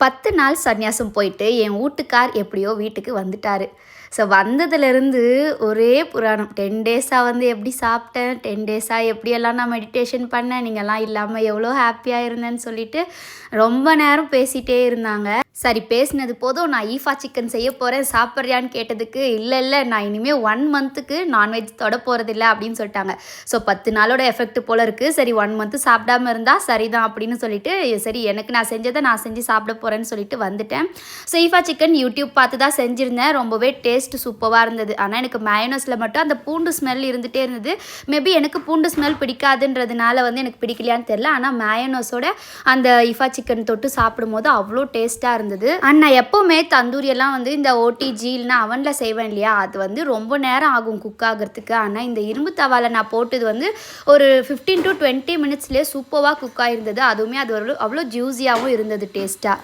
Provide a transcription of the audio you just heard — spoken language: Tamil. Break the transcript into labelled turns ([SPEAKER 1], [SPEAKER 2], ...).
[SPEAKER 1] 10 நாள் சந்நியாசம் போயிட்டு என் வூட்டுக்கார் எப்படியோ வீட்டுக்கு வந்துட்டாரு. ஸோ வந்ததுலேருந்து ஒரே புராணம். 10 டேஸா வந்து எப்படி சாப்பிட்டேன், 10 டேஸா எப்படியெல்லாம் நான் மெடிடேஷன் பண்ணேன், நீங்கள்லாம் இல்லாமல் எவ்வளோ ஹாப்பியாக இருந்தேன்னு சொல்லிட்டு ரொம்ப நேரம் பேசிகிட்டே இருந்தாங்க. சரி பேசினது போதும், நான் ஈஃபா சிக்கன் செய்ய போகிறேன் சாப்பிட்றியான்னு கேட்டதுக்கு, இல்லை நான் இனிமேல் 1 மந்த்துக்கு நான்வெஜ் தொட போகிறதில்ல அப்படின்னு சொல்லிட்டாங்க. ஸோ 10 நாளோட எஃபெக்ட் போல் இருக்குது. சரி 1 மந்த்து சாப்பிடாமல் இருந்தால் சரிதான் அப்படின்னு சொல்லிட்டு, சரி எனக்கு நான் செஞ்சதை நான் செஞ்சு சாப்பிட போகிறேன்னு சொல்லிட்டு வந்துட்டேன். ஸோ ஈஃபா சிக்கன் யூடியூப் பார்த்து தான் செஞ்சுருந்தேன். ரொம்பவே டேஸ்ட் சூப்பராக இருந்தது. ஆனால் எனக்கு மயோனஸில் மட்டும் அந்த பூண்டு ஸ்மெல் இருந்துகிட்டே இருந்தது. மேபி எனக்கு பூண்டு ஸ்மெல் பிடிக்காதுன்றதுனால வந்து எனக்கு பிடிக்கலையான்னு தெரில. ஆனால் மயோனஸோட அந்த ஈஃபா சிக்கன் தொட்டு சாப்பிடும்போது அவ்வளோ டேஸ்ட்டாக இருந்தது. அண்ட் நான் எப்போவுமே தந்தூரியெல்லாம் வந்து இந்த ஓடிஜி இல்லைனா அவனில் செய்வேன் இல்லையா, அது வந்து ரொம்ப நேரம் ஆகும் குக் ஆகிறதுக்கு. ஆனால் இந்த இரும்பு தவாவில் நான் போட்டது வந்து ஒரு 15 to 20 மினிட்ஸ்லேயே சூப்பராக குக் ஆகிருந்தது. அதுவுமே அது அவ்வளோ ஜூஸியாகவும் இருந்தது டேஸ்ட்டாக.